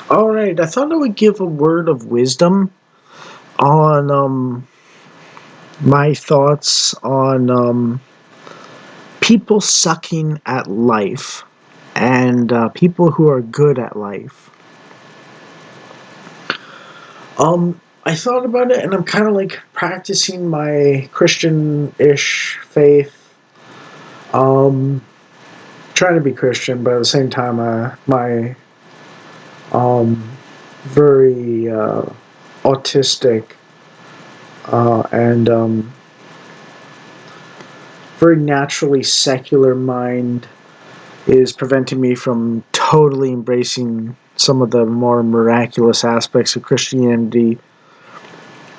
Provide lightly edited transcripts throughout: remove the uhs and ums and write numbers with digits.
All right, I thought I would give a word of wisdom on my thoughts on people sucking at life and people who are good at life. I thought about it, and I'm kind of like practicing my Christian-ish faith. Um, Trying to be Christian, but at the same time, my um, very autistic and very naturally secular mind is preventing me from totally embracing some of the more miraculous aspects of Christianity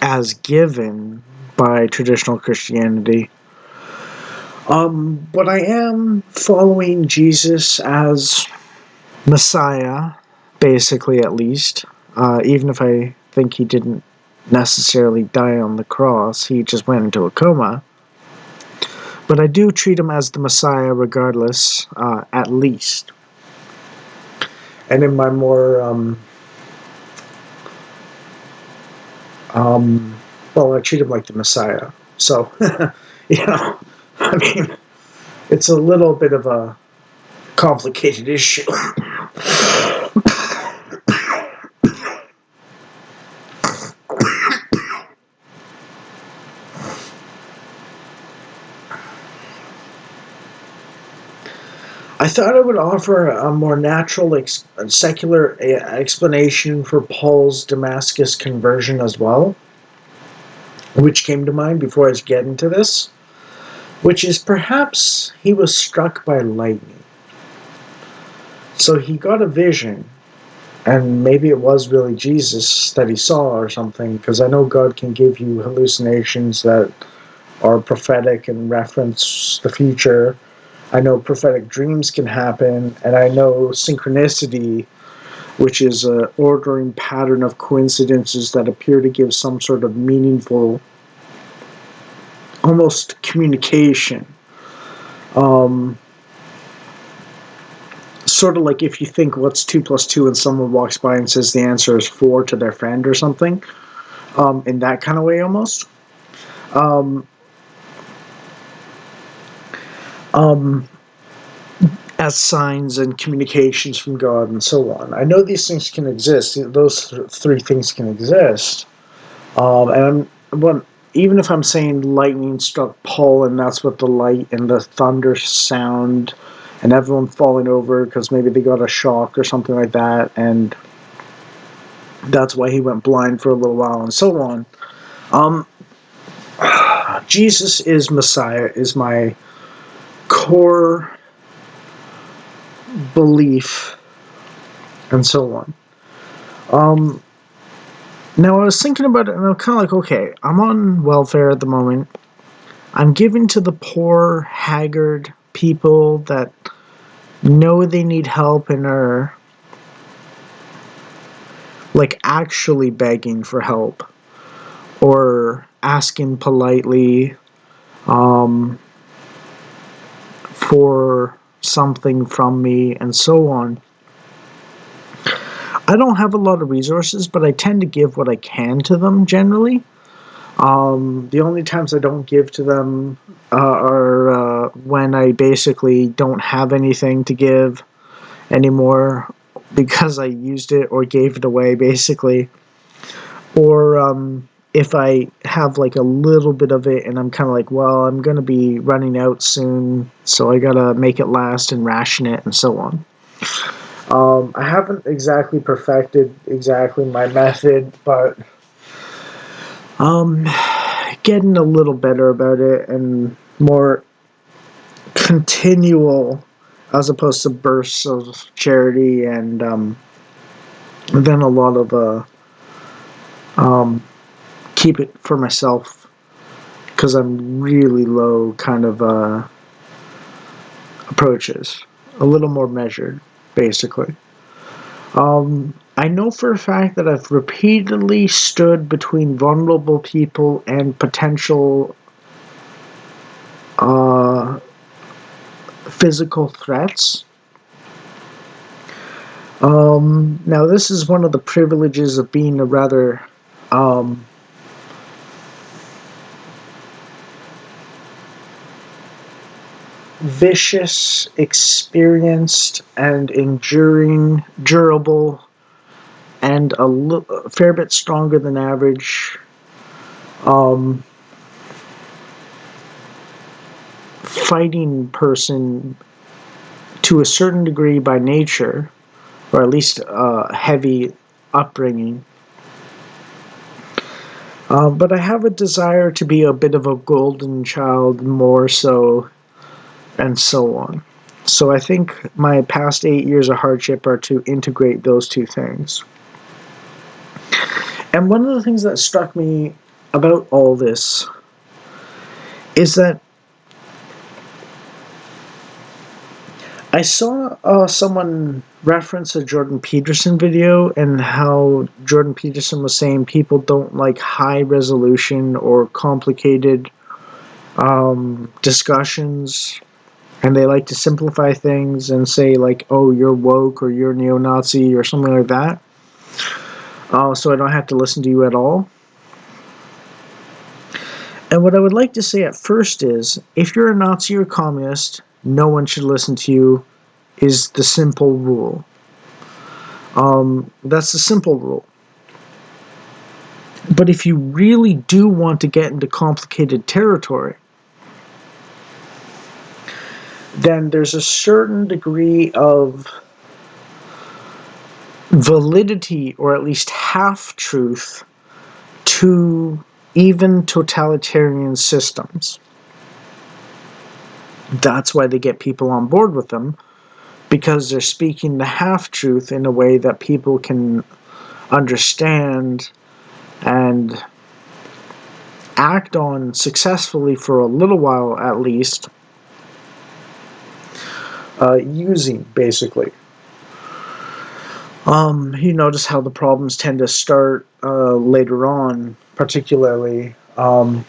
as given by traditional Christianity. But I am following Jesus as Messiah, basically, at least. Even if I think he didn't necessarily die on the cross, he just went into a coma. But I do treat him as the Messiah regardless, at least. And in my more, well, I treat him like the Messiah. So, you know, I mean, it's a little bit of a complicated issue. I thought I would offer a more natural, secular explanation for Paul's Damascus conversion as well, which came to mind before I get into this, which is perhaps he was struck by lightning. So he got a vision, and maybe it was really Jesus that he saw or something, because I know God can give you hallucinations that are prophetic and reference the future. I know prophetic dreams can happen, and I know synchronicity, which is an ordering pattern of coincidences that appear to give some sort of meaningful, almost communication. Um, Sort of like if you think what's 2 plus 2 and someone walks by and says the answer is 4 to their friend or something, in that kind of way almost. Um, um, as signs and communications from God and so on. I know these things can exist. Those three things can exist. And even if I'm saying lightning struck Paul and that's what the light and the thunder sound and everyone falling over because maybe they got a shock or something like that, and that's why he went blind for a little while and so on. Um, Jesus is Messiah is my core belief and so on. Um, Now I was thinking about it, and I'm kind of like, okay, I'm on welfare at the moment. I'm giving to the poor, haggard people that know they need help and are like actually begging for help or asking politely for something from me and so on. I don't have a lot of resources, but I tend to give what I can to them generally. The only times I don't give to them are when I basically don't have anything to give anymore because I used it or gave it away, basically. Or if I have like a little bit of it and I'm kind of like, well, I'm going to be running out soon, so I got to make it last and ration it and so on. I haven't exactly perfected exactly my method, but um, getting a little better about it and more continual as opposed to bursts of charity and then a lot of um, keep it for myself because I'm really low kind of approaches, a little more measured, basically. I know for a fact that I've repeatedly stood between vulnerable people and potential uh, physical threats. Now, this is one of the privileges of being a rather um, vicious, experienced, and durable, and a fair bit stronger than average um, fighting person to a certain degree by nature, or at least heavy upbringing. But I have a desire to be a bit of a golden child more so, and so on. So I think my past 8 years of hardship are to integrate those two things. And one of the things that struck me about all this is that I saw someone reference a Jordan Peterson video and how Jordan Peterson was saying people don't like high resolution or complicated discussions, and they like to simplify things and say like, "Oh, you're woke" or "you're neo-Nazi" or something like that. So I don't have to listen to you at all. And what I would like to say at first is, if you're a Nazi or communist, no one should listen to you. Is the simple rule. That's the simple rule. But if you really do want to get into complicated territory, then there's a certain degree of validity, or at least half-truth, to even totalitarian systems. That's why they get people on board with them, because they're speaking the half-truth in a way that people can understand and act on successfully for a little while at least, using, basically. You notice how the problems tend to start later on, particularly, and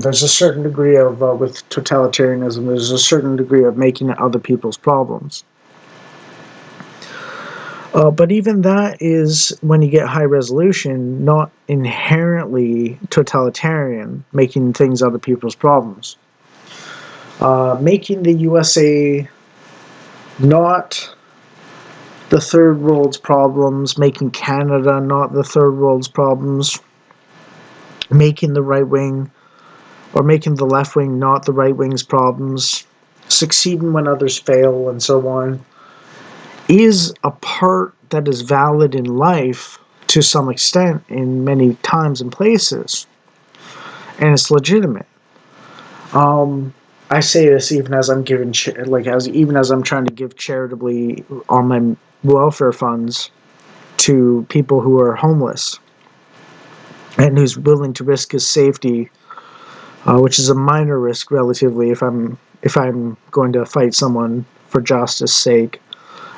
there's a certain degree of, with totalitarianism, there's a certain degree of making it other people's problems. But even that is, when you get high resolution, not inherently totalitarian, making things other people's problems. Making the USA not the third world's problems, making Canada not the third world's problems, making the right wing or making the left wing not the right wing's problems, succeeding when others fail, and so on, is a part that is valid in life to some extent in many times and places, and it's legitimate. I say this even as I'm giving, even as I'm trying to give charitably on my welfare funds to people who are homeless and who's willing to risk his safety, which is a minor risk relatively if I'm going to fight someone for justice sake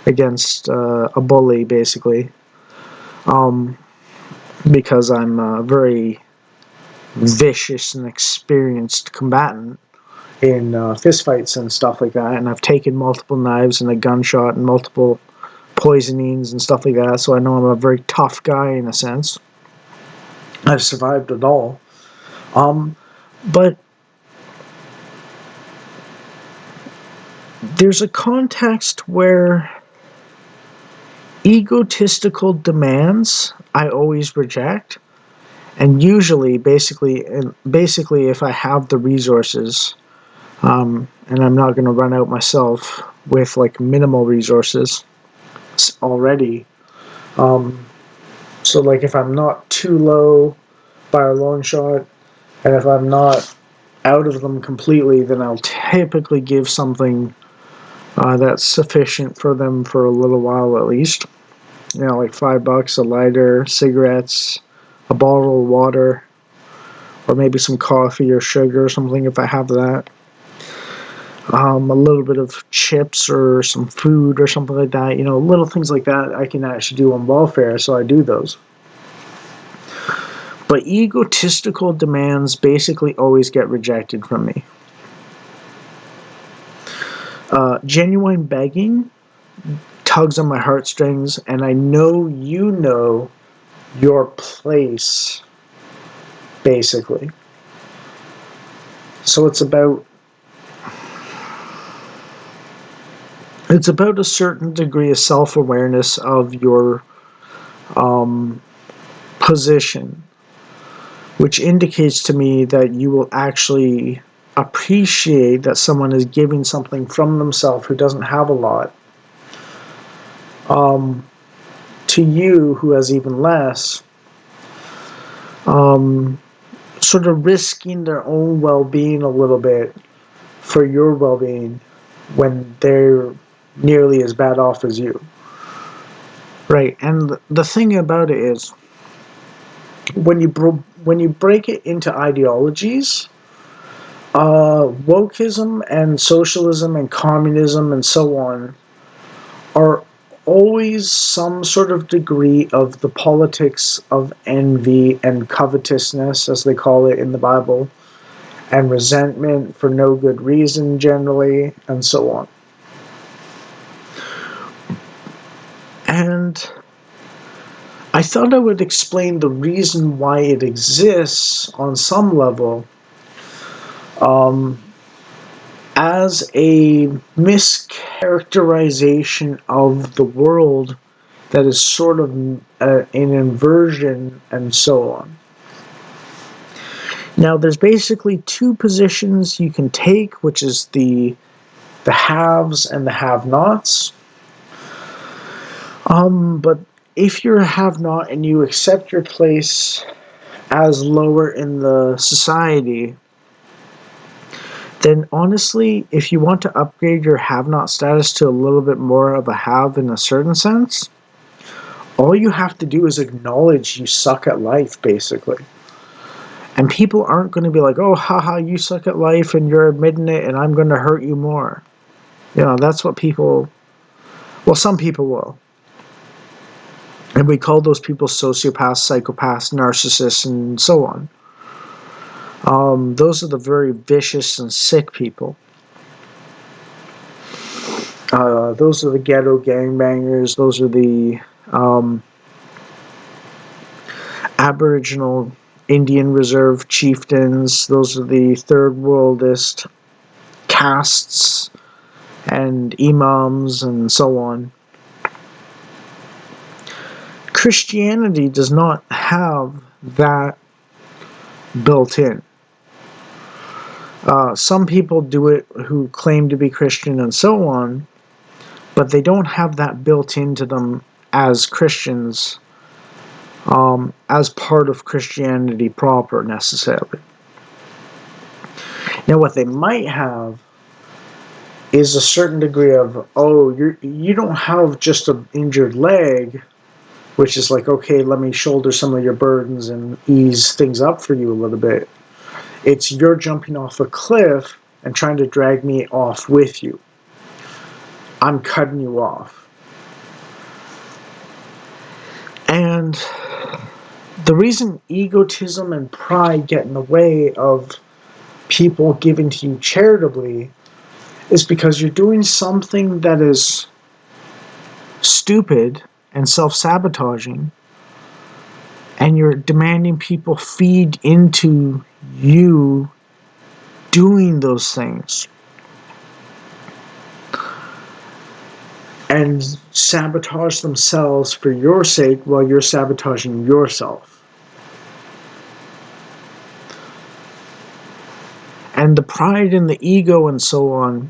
against a bully, basically, because I'm a very vicious and experienced combatant in fistfights and stuff like that, and I've taken multiple knives and a gunshot and multiple poisonings and stuff like that, so I know I'm a very tough guy in a sense. I've survived it all. But there's a context where egotistical demands I always reject, and usually, basically, if I have the resources, and I'm not going to run out myself with like minimal resources already. So like if I'm not too low by a long shot, and if I'm not out of them completely, then I'll typically give something that's sufficient for them for a little while at least. You know, like $5, a lighter, cigarettes, a bottle of water, or maybe some coffee or sugar or something if I have that. A little bit of chips or some food or something like that. You know, little things like that I can actually do on welfare, so I do those. But egotistical demands basically always get rejected from me. Genuine begging tugs on my heartstrings, and I know you know your place, basically. So it's about a certain degree of self-awareness of your position, which indicates to me that you will actually appreciate that someone is giving something from themselves who doesn't have a lot, to you who has even less, sort of risking their own well-being a little bit for your well-being when they're nearly as bad off as you. Right, and the thing about it is, when you break it into ideologies, wokeism and socialism and communism and so on are always some sort of degree of the politics of envy and covetousness, as they call it in the Bible, and resentment for no good reason generally, and so on. And I thought I would explain the reason why it exists on some level, as a mischaracterization of the world that is sort of an inversion and so on. Now, there's basically two positions you can take, which is the haves and the have-nots. But if you're a have-not and you accept your place as lower in the society, then honestly, if you want to upgrade your have-not status to a little bit more of a have in a certain sense, all you have to do is acknowledge you suck at life, basically. And people aren't going to be like, oh, haha, you suck at life and you're admitting it and I'm going to hurt you more. You know, that's what people, well, some people will. And we call those people sociopaths, psychopaths, narcissists, and so on. Those are the very vicious and sick people. Those are the ghetto gangbangers. Those are the Aboriginal Indian Reserve chieftains. Those are the third worldist castes and imams and so on. Christianity does not have that built in. Some people do it who claim to be Christian and so on, but they don't have that built into them as Christians, as part of Christianity proper necessarily. Now, what they might have is a certain degree of, oh, you don't have just an injured leg, which is like, okay, let me shoulder some of your burdens and ease things up for you a little bit. It's you're jumping off a cliff and trying to drag me off with you. I'm cutting you off. And the reason egotism and pride get in the way of people giving to you charitably is because you're doing something that is stupid and self-sabotaging, and you're demanding people feed into you doing those things and sabotage themselves for your sake while you're sabotaging yourself. And the pride and the ego and so on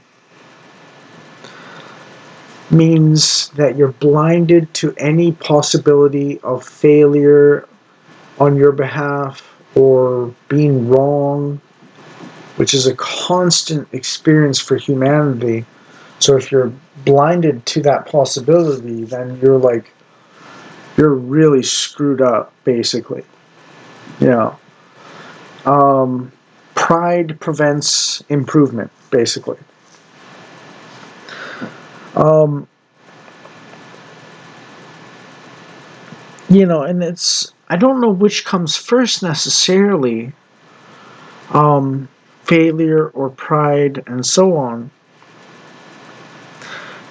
means that you're blinded to any possibility of failure on your behalf or being wrong, which is a constant experience for humanity. So if you're blinded to that possibility, then you're really screwed up, basically. You know, pride prevents improvement, basically. You know, and I don't know which comes first necessarily, failure or pride and so on.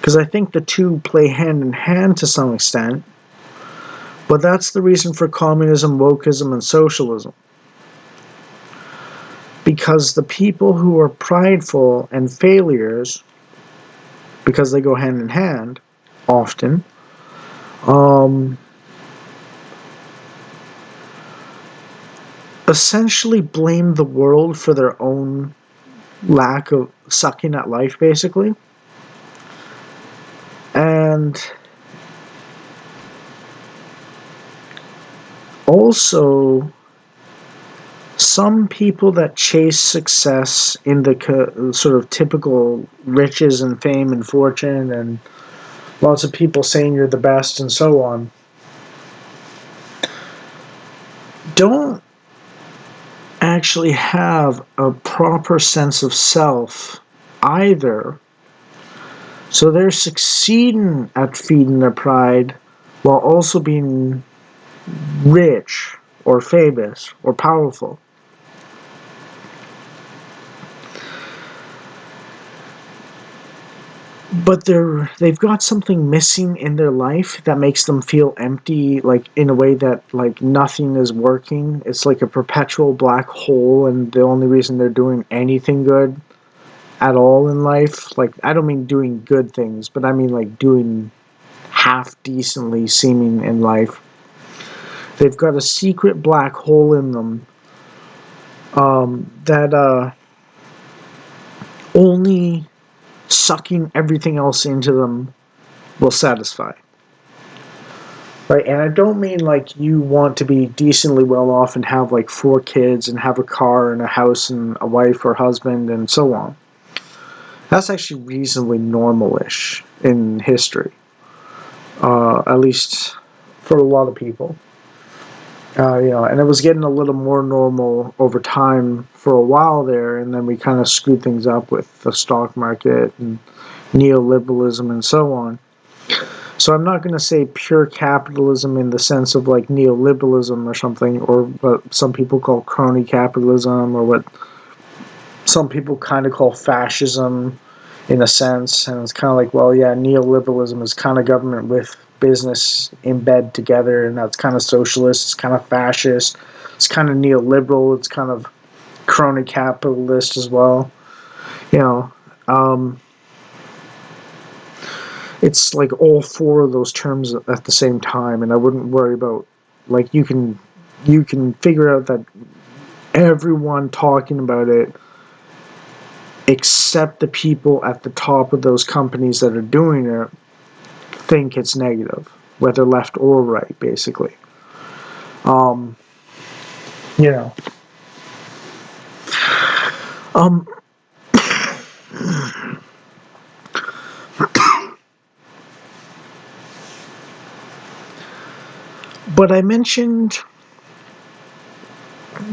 because I think the two play hand in hand to some extent. But that's the reason for communism, wokeism, and socialism. Because the people who are prideful and failures, because they go hand in hand, often, essentially blame the world for their own lack of sucking at life, basically. And also, some people that chase success in the sort of typical riches and fame and fortune, and lots of people saying you're the best and so on, don't actually have a proper sense of self either. So they're succeeding at feeding their pride while also being rich or famous or powerful. But they've got something missing in their life that makes them feel empty, like in a way that like nothing is working. It's like a perpetual black hole, and the only reason they're doing anything good at all in life, like I don't mean doing good things, but I mean like doing half decently seeming in life. They've got a secret black hole in them that only sucking everything else into them will satisfy. Right, and I don't mean like you want to be decently well off and have like 4 kids and have a car and a house and a wife or husband and so on. That's actually reasonably normal-ish in history, at least for a lot of people. And it was getting a little more normal over time for a while there, and then we kind of screwed things up with the stock market and neoliberalism and so on. So I'm not going to say pure capitalism in the sense of like neoliberalism or something, or what some people call crony capitalism, or what some people kind of call fascism in a sense. And it's kind of like, well, yeah, neoliberalism is kind of government with business in bed together, and that's kind of socialist, it's kind of fascist, it's kind of neoliberal, it's kind of crony capitalist as well. You know, it's like all four of those terms at the same time, and I wouldn't worry about like you can figure out that everyone talking about it except the people at the top of those companies that are doing it think it's negative, whether left or right, basically. Um, you know. Um, but I mentioned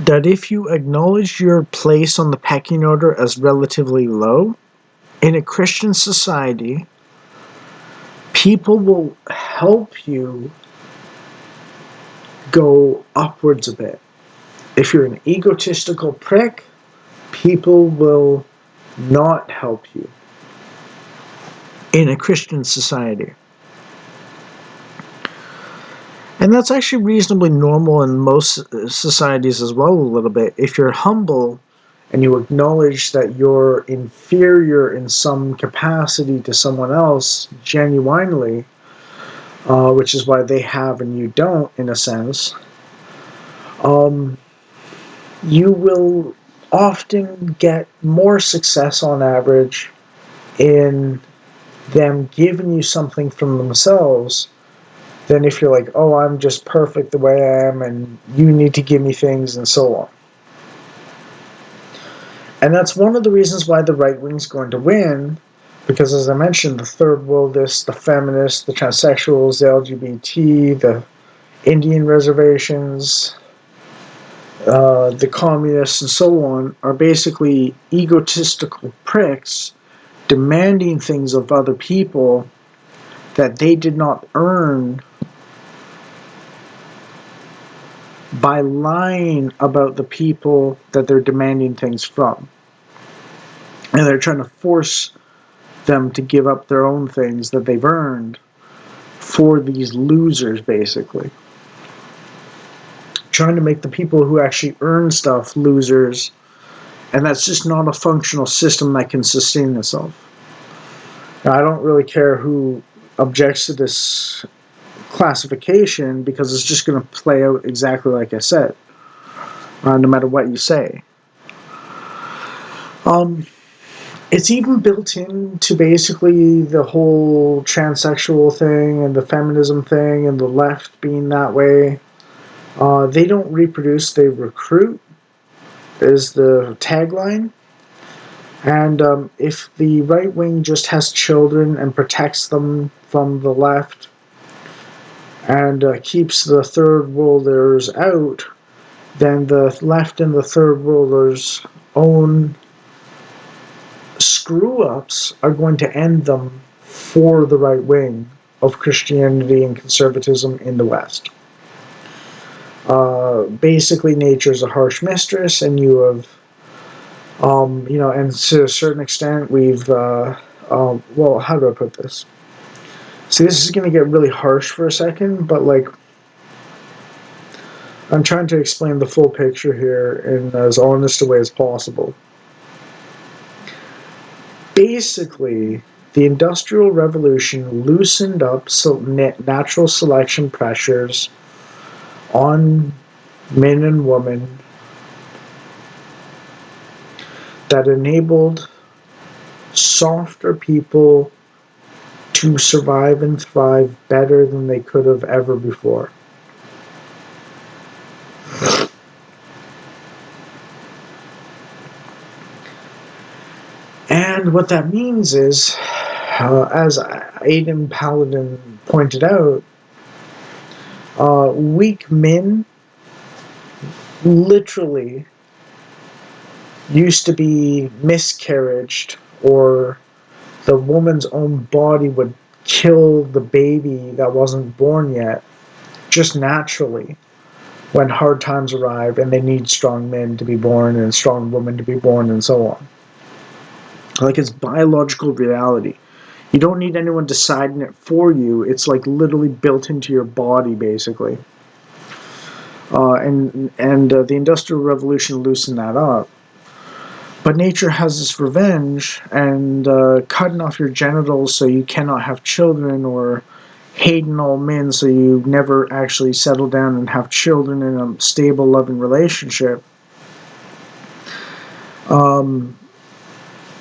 that if you acknowledge your place on the pecking order as relatively low, in a Christian society, people will help you go upwards a bit. If you're an egotistical prick, people will not help you in a Christian society. And that's actually reasonably normal in most societies as well, a little bit. If you're humble and you acknowledge that you're inferior in some capacity to someone else, genuinely, which is why they have and you don't, in a sense, you will often get more success on average in them giving you something from themselves than if you're like, oh, I'm just perfect the way I am and you need to give me things and so on. And that's one of the reasons why the right wing's going to win, because as I mentioned, the third worldists, the feminists, the transsexuals, the LGBT, the Indian reservations, the communists, and so on, are basically egotistical pricks demanding things of other people that they did not earn by lying about the people that they're demanding things from. And they're trying to force them to give up their own things that they've earned for these losers, basically. Trying to make the people who actually earn stuff losers, and that's just not a functional system that can sustain itself. Now, I don't really care who objects to this classification because it's just going to play out exactly like I said, no matter what you say. Um, it's even built into basically the whole transsexual thing and the feminism thing and the left being that way. They don't reproduce, they recruit, is the tagline. And if the right wing just has children and protects them from the left and keeps the third worlders out, then the left and the third worlders' own screw ups are going to end them for the right wing of Christianity and conservatism in the West. Basically, nature's a harsh mistress, and you have, and to a certain extent, we've, well, how do I put this? See, this is going to get really harsh for a second, but like, I'm trying to explain the full picture here in as honest a way as possible. Basically, the Industrial Revolution loosened up natural selection pressures on men and women that enabled softer people to survive and thrive better than they could have ever before. And what that means is, as Aidan Paladin pointed out, weak men literally used to be miscarriaged, or the woman's own body would kill the baby that wasn't born yet, just naturally, when hard times arrive and they need strong men to be born and strong women to be born and so on. Like, it's biological reality. You don't need anyone deciding it for you. It's like literally built into your body, basically. The Industrial Revolution loosened that up. But nature has this revenge, and cutting off your genitals so you cannot have children, or hating all men so you never actually settle down and have children in a stable, loving relationship,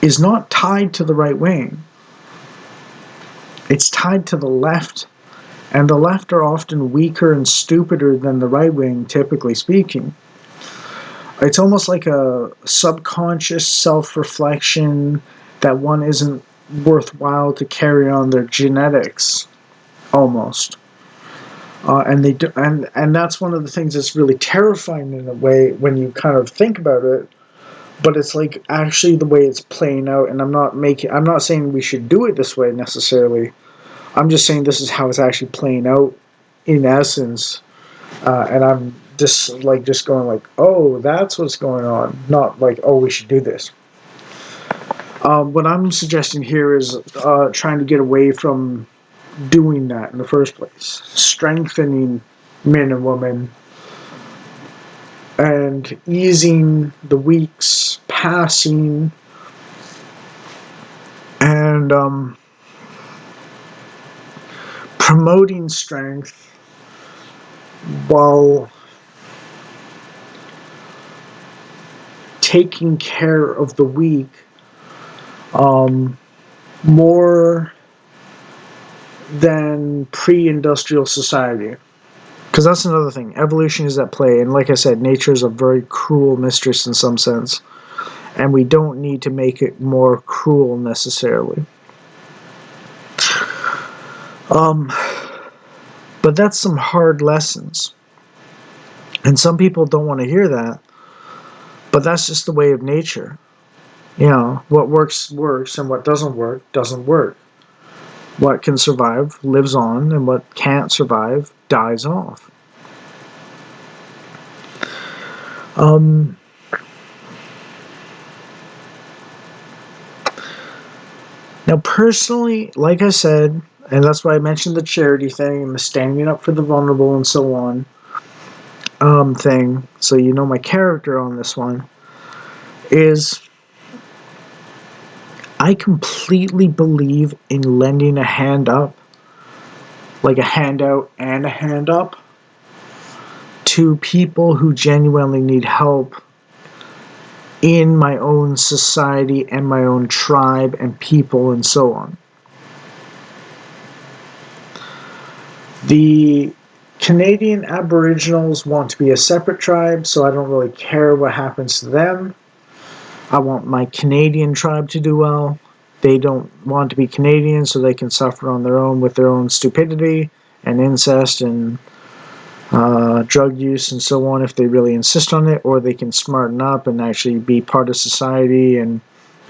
is not tied to the right wing. It's tied to the left, and the left are often weaker and stupider than the right wing, typically speaking. It's almost like a subconscious self-reflection that one isn't worthwhile to carry on their genetics, almost. And they do, and that's one of the things that's really terrifying in a way when you kind of think about it. But it's like actually the way it's playing out, and I'm not saying we should do it this way necessarily. I'm just saying this is how it's actually playing out in essence, and I'm just going like, oh, that's what's going on, not like, oh, we should do this. What I'm suggesting here is trying to get away from doing that in the first place, strengthening men and women, and easing the weaks, passing, and promoting strength while taking care of the weak more than pre-industrial society. Because that's another thing. Evolution is at play, and like I said, nature is a very cruel mistress in some sense, and we don't need to make it more cruel necessarily. But that's some hard lessons, and some people don't want to hear that. But that's just the way of nature. What works works, and what doesn't work doesn't work. What can survive lives on, and what can't survive dies off. Now, personally, like I said, and that's why I mentioned the charity thing and the standing up for the vulnerable and so on thing, so you know my character on this one, is I completely believe in lending a hand up, like a handout and a hand up, to people who genuinely need help in my own society and my own tribe and people and so on. The Canadian Aboriginals want to be a separate tribe, so I don't really care what happens to them. I want my Canadian tribe to do well. They don't want to be Canadian, so they can suffer on their own with their own stupidity and incest and drug use and so on if they really insist on it, or they can smarten up and actually be part of society and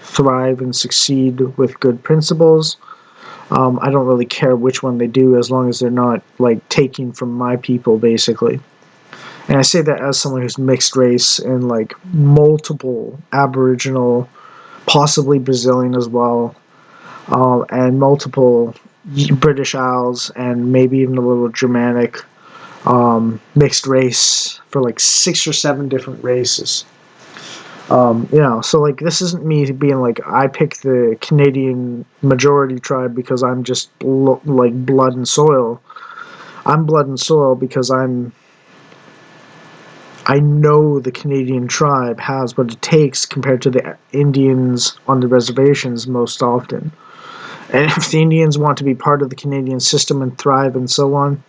thrive and succeed with good principles. I don't really care which one they do as long as they're not like taking from my people, basically. And I say that as someone who's mixed race and like multiple Aboriginal, possibly Brazilian as well, and multiple British Isles, and maybe even a little Germanic mixed race for like 6 or 7 different races. So like this isn't me being like I pick the Canadian majority tribe because I'm just like blood and soil. I'm blood and soil because I know the Canadian tribe has what it takes compared to the Indians on the reservations most often. And if the Indians want to be part of the Canadian system and thrive and so on,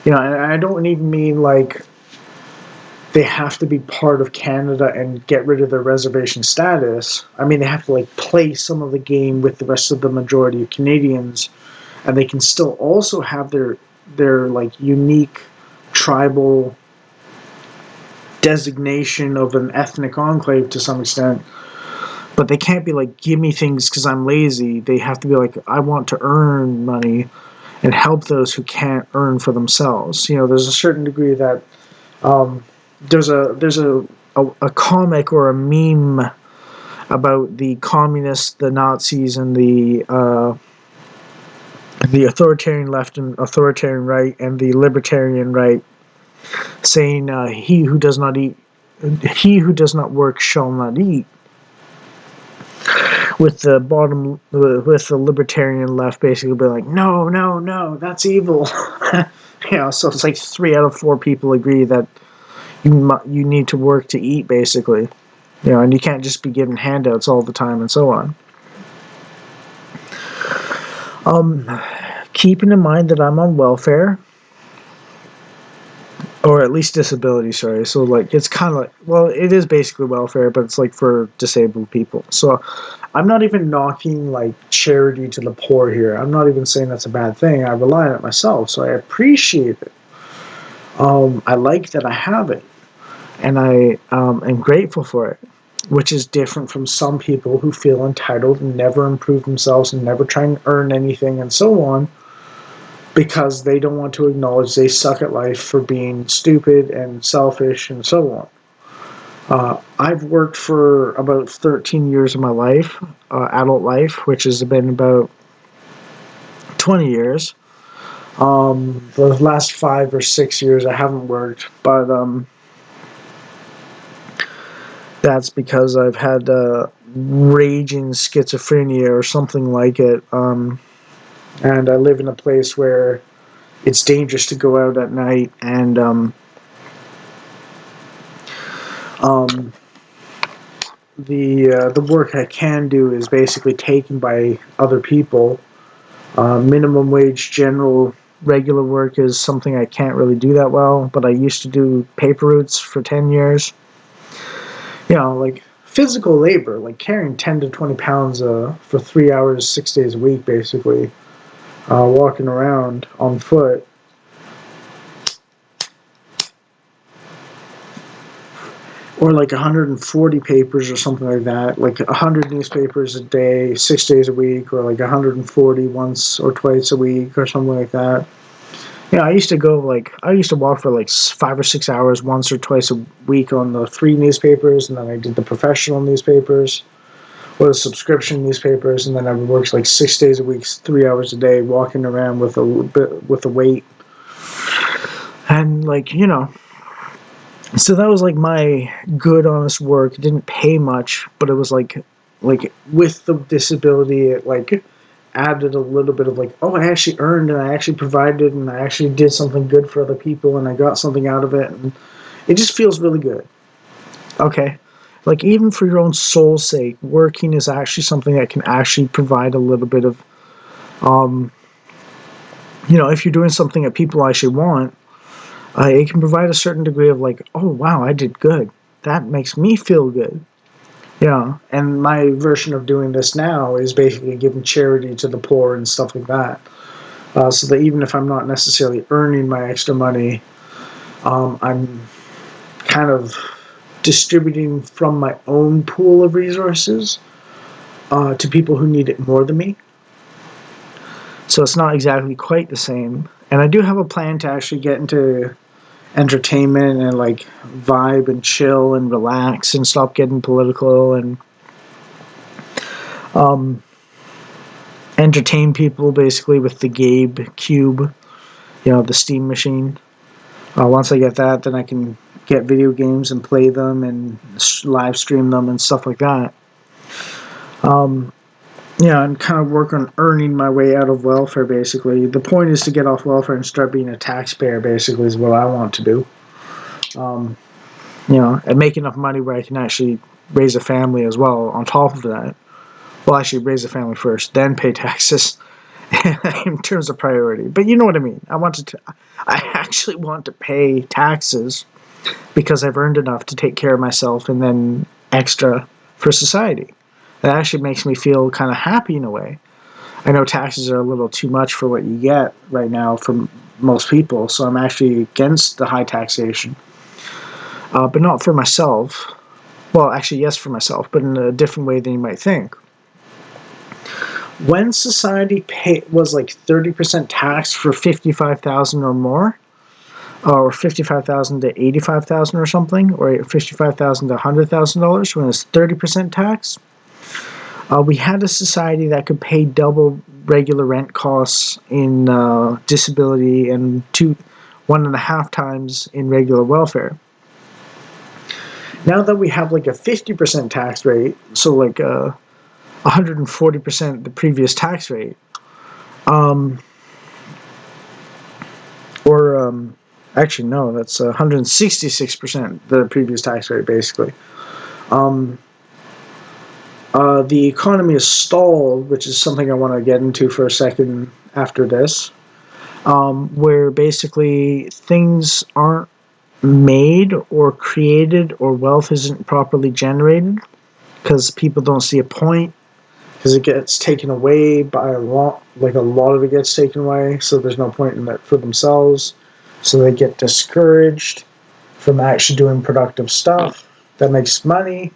and I don't even mean like they have to be part of Canada and get rid of their reservation status. I mean, they have to like play some of the game with the rest of the majority of Canadians, and they can still also have their like unique tribal designation of an ethnic enclave to some extent. But they can't be like, give me things because I'm lazy. They have to be like, I want to earn money and help those who can't earn for themselves. There's a certain degree that there's a comic or a meme about the communists, the Nazis, and the authoritarian left and authoritarian right, and the libertarian right, saying, "He who does not work shall not eat." With the libertarian left basically be like, no, no, no, that's evil. So it's like 3 out of 4 people agree that you need to work to eat, basically. And you can't just be given handouts all the time and so on. Keeping in mind that I'm on welfare, or at least disability, sorry. So like it's kind of like, well, it is basically welfare, but it's like for disabled people. So I'm not even knocking like charity to the poor here. I'm not even saying that's a bad thing. I rely on it myself, so I appreciate it. I like that I have it, and I am grateful for it, which is different from some people who feel entitled and never improve themselves and never try and earn anything and so on, because they don't want to acknowledge they suck at life for being stupid and selfish and so on. I've worked for about 13 years of my life, adult life, which has been about 20 years. The last 5 or 6 years I haven't worked, but that's because I've had raging schizophrenia or something like it. And I live in a place where it's dangerous to go out at night, and the work I can do is basically taken by other people. Minimum wage, general, regular work is something I can't really do that well, but I used to do paper routes for 10 years. Like physical labor, like carrying 10 to 20 pounds for 3 hours, 6 days a week, basically. Walking around on foot. Or like 140 papers or something like that. Like 100 newspapers a day, 6 days a week, or like 140 once or twice a week or something like that. I used to walk for like 5 or 6 hours once or twice a week on the 3 newspapers, and then I did the professional newspapers. was subscription newspapers, and then I would work like 6 days a week, 3 hours a day, walking around with a weight, and like so that was like my good, honest work. It didn't pay much, but it was like with the disability, it like added a little bit of like, oh, I actually earned and I actually provided and I actually did something good for other people and I got something out of it, and it just feels really good. Okay. Like even for your own soul's sake, working is actually something that can actually provide a little bit of, um, if you're doing something that people actually want, it can provide a certain degree of like, oh wow, I did good. That makes me feel good. Yeah, and my version of doing this now is basically giving charity to the poor and stuff like that. So that even if I'm not necessarily earning my extra money, I'm kind of distributing from my own pool of resources to people who need it more than me. So it's not exactly quite the same. And I do have a plan to actually get into entertainment and like vibe and chill and relax and stop getting political and um, entertain people basically with the Gabe Cube, the Steam machine. Once I get that, then I can get video games and play them and live stream them and stuff like that. Um, and kind of work on earning my way out of welfare, basically. The point is to get off welfare and start being a taxpayer, basically, is what I want to do. Um, and make enough money where I can actually raise a family as well on top of that. Well, actually, raise a family first, then pay taxes in terms of priority. But you know what I mean. I actually want to pay taxes because I've earned enough to take care of myself and then extra for society. That actually makes me feel kind of happy in a way. I know taxes are a little too much for what you get right now from most people, so I'm actually against the high taxation. But not for myself. Well, actually, yes, for myself, but in a different way than you might think. When society was like 30% tax for 55,000 or more, or 55,000 to 85,000 or something, or 55,000 to $100,000 when it's 30% tax, we had a society that could pay double regular rent costs in disability and 1.5 times in regular welfare. Now that we have like a 50% tax rate, so like 140% the previous tax rate, actually no, that's 166% the previous tax rate basically. The economy is stalled, which is something I want to get into for a second after this, where basically things aren't made or created or wealth isn't properly generated because people don't see a point because it gets taken away by a lot of it gets taken away, so there's no point in that for themselves, so they get discouraged from actually doing productive stuff that makes money,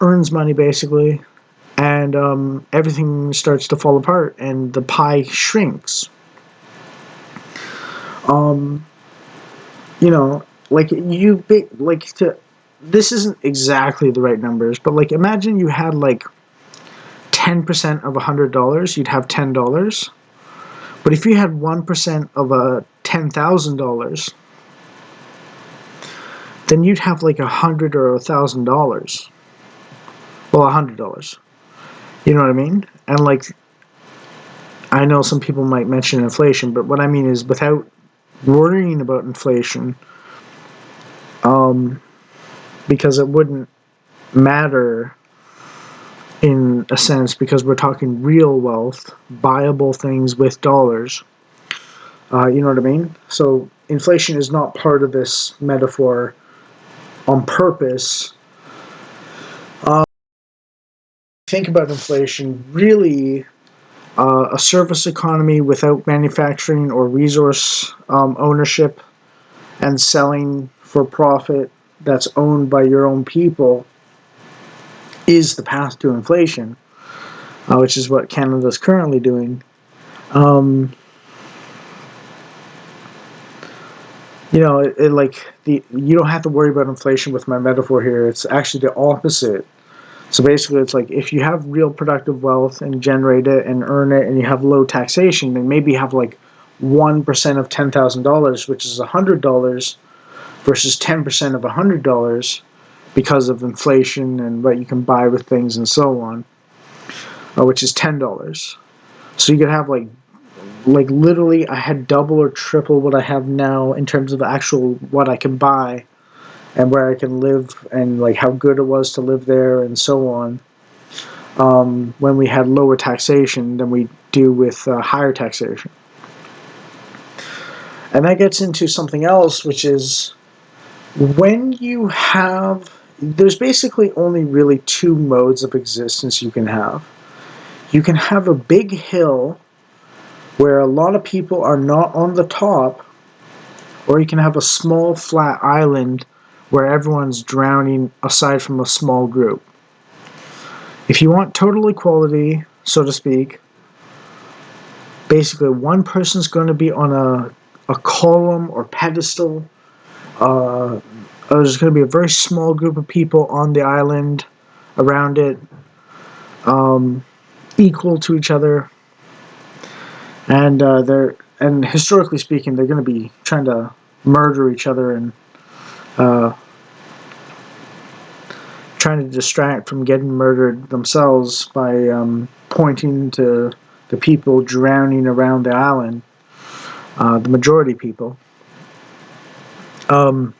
earns money basically, and everything starts to fall apart and the pie shrinks. Like this isn't exactly the right numbers, but like imagine you had like 10% of $100, you'd have $10. But if you had 1% of a $10,000, then you'd have like $100 or $1,000. Well, $100. You know what I mean? And like, I know some people might mention inflation, but what I mean is without worrying about inflation, because it wouldn't matter in a sense because we're talking real wealth, buyable things with dollars. You know what I mean? So inflation is not part of this metaphor on purpose. Think about inflation, really a service economy without manufacturing or resource ownership and selling for profit that's owned by your own people is the path to inflation, which is what Canada is currently doing. You don't have to worry about inflation with my metaphor here. It's actually the opposite. So basically, it's like if you have real productive wealth and generate it and earn it, and you have low taxation, then maybe you have like 1% of $10,000, which is $100, versus 10% of $100 because of inflation and what you can buy with things and so on, which is $10. So you could have like literally, I had double or triple what I have now in terms of actual what I can buy and where I can live and like how good it was to live there and so on. When we had lower taxation than we do with higher taxation. And that gets into something else, which is when you have, there's basically only really two modes of existence you can have. You can have a big hill where a lot of people are not on the top, or you can have a small flat island where everyone's drowning aside from a small group. If you want total equality, so to speak, basically one person's going to be on a column or pedestal. There's going to be a very small group of people on the island around it, equal to each other, and historically speaking, they're going to be trying to murder each other and trying to distract from getting murdered themselves by pointing to the people drowning around the island, the majority people. To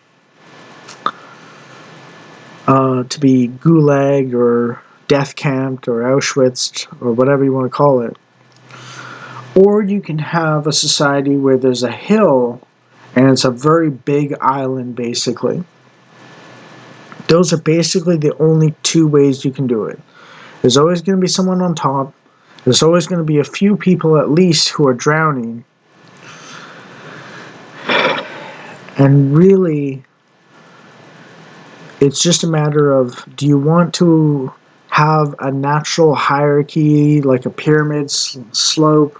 be gulagged or death camped or Auschwitz or whatever you want to call it. Or you can have a society where there's a hill and it's a very big island, basically. Those are basically the only two ways you can do it. There's always going to be someone on top. There's always going to be a few people at least who are drowning. And really, it's just a matter of, do you want to have a natural hierarchy, like a pyramid slope,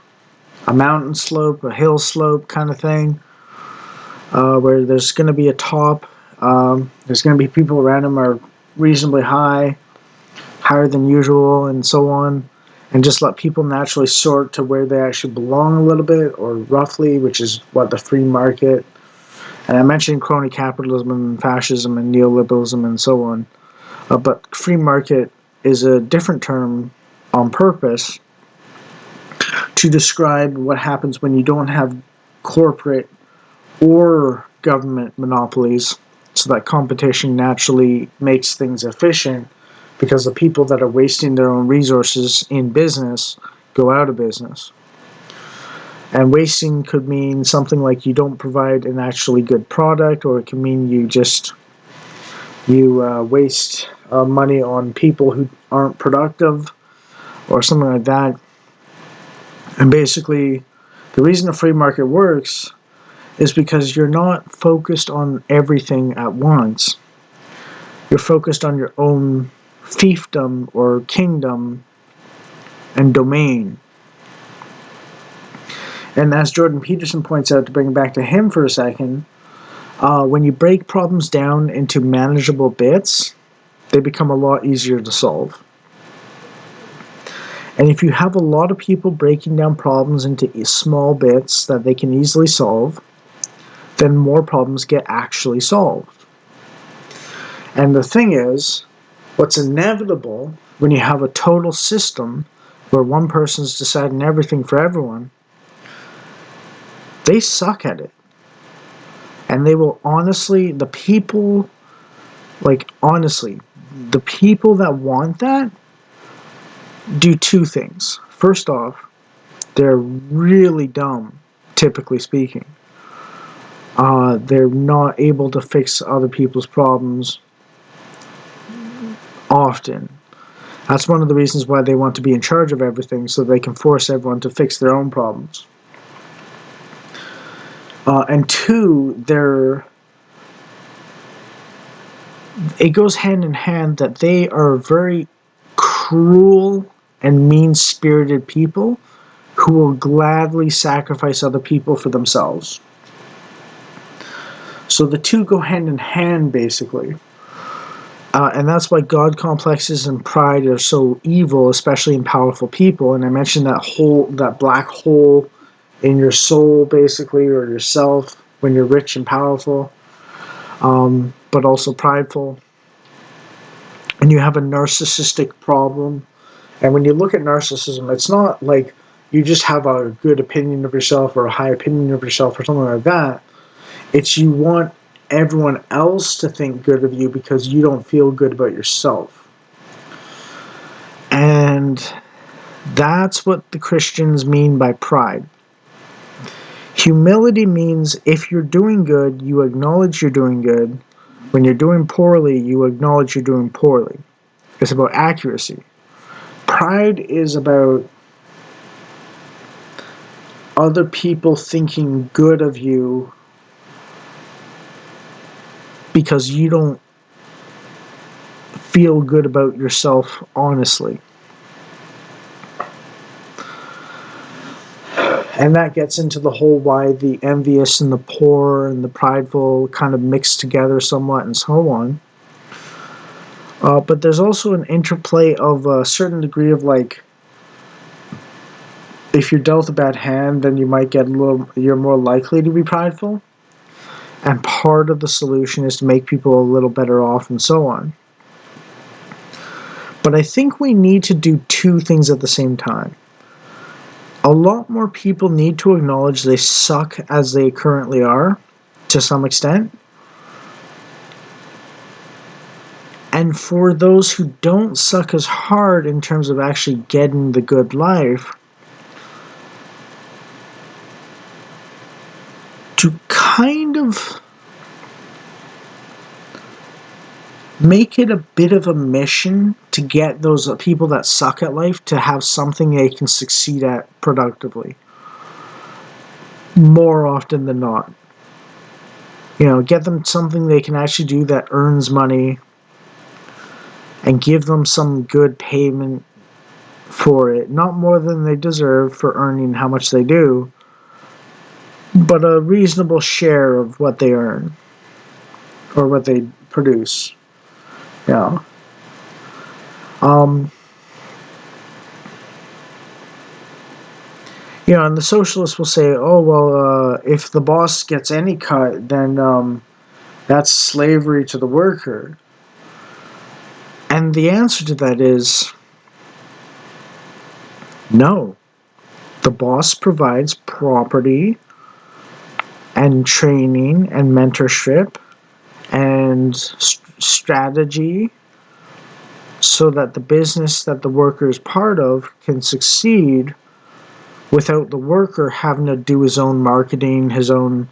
a mountain slope, a hill slope kind of thing, where there's going to be a top, there's going to be people around them are reasonably high, higher than usual, and so on, and just let people naturally sort to where they actually belong a little bit, or roughly, which is what the free market. And I mentioned crony capitalism and fascism and neoliberalism and so on. But free market is a different term on purpose to describe what happens when you don't have corporate or government monopolies, so that competition naturally makes things efficient, because the people that are wasting their own resources in business go out of business. And wasting could mean something like you don't provide an actually good product, or it can mean you waste money on people who aren't productive, or something like that. And basically, the reason the free market works is because you're not focused on everything at once. You're focused on your own fiefdom or kingdom and domain. And as Jordan Peterson points out, to bring it back to him for a second, when you break problems down into manageable bits, they become a lot easier to solve. And if you have a lot of people breaking down problems into small bits that they can easily solve, then more problems get actually solved. And the thing is, what's inevitable when you have a total system where one person's deciding everything for everyone, they suck at it. And they will honestly, the people that want that do two things. First off, they're really dumb, typically speaking. They're not able to fix other people's problems often. That's one of the reasons why they want to be in charge of everything, so they can force everyone to fix their own problems. And two, it goes hand in hand that they are very cruel and mean-spirited people who will gladly sacrifice other people for themselves. So the two go hand in hand, basically. And that's why God complexes and pride are so evil, especially in powerful people. And I mentioned that black hole in your soul, basically, or yourself, when you're rich and powerful, but also prideful. And you have a narcissistic problem. And when you look at narcissism, it's not like you just have a good opinion of yourself or a high opinion of yourself or something like that. It's you want everyone else to think good of you because you don't feel good about yourself. And that's what the Christians mean by pride. Humility means if you're doing good, you acknowledge you're doing good. When you're doing poorly, you acknowledge you're doing poorly. It's about accuracy. Pride is about other people thinking good of you because you don't feel good about yourself honestly. And that gets into the whole why the envious and the poor and the prideful kind of mix together somewhat and so on. But there's also an interplay of a certain degree of like, if you're dealt a bad hand, then you might get you're more likely to be prideful. And part of the solution is to make people a little better off and so on. But I think we need to do two things at the same time. A lot more people need to acknowledge they suck as they currently are, to some extent. And for those who don't suck as hard in terms of actually getting the good life, to kind of make it a bit of a mission to get those people that suck at life to have something they can succeed at productively. More often than not. Get them something they can actually do that earns money and give them some good payment for it. Not more than they deserve for earning how much they do, but a reasonable share of what they earn or what they produce. Yeah. And the socialists will say, oh, well, if the boss gets any cut, then that's slavery to the worker. And the answer to that is no. The boss provides property and training and mentorship and strategy so that the business that the worker is part of can succeed without the worker having to do his own marketing, his own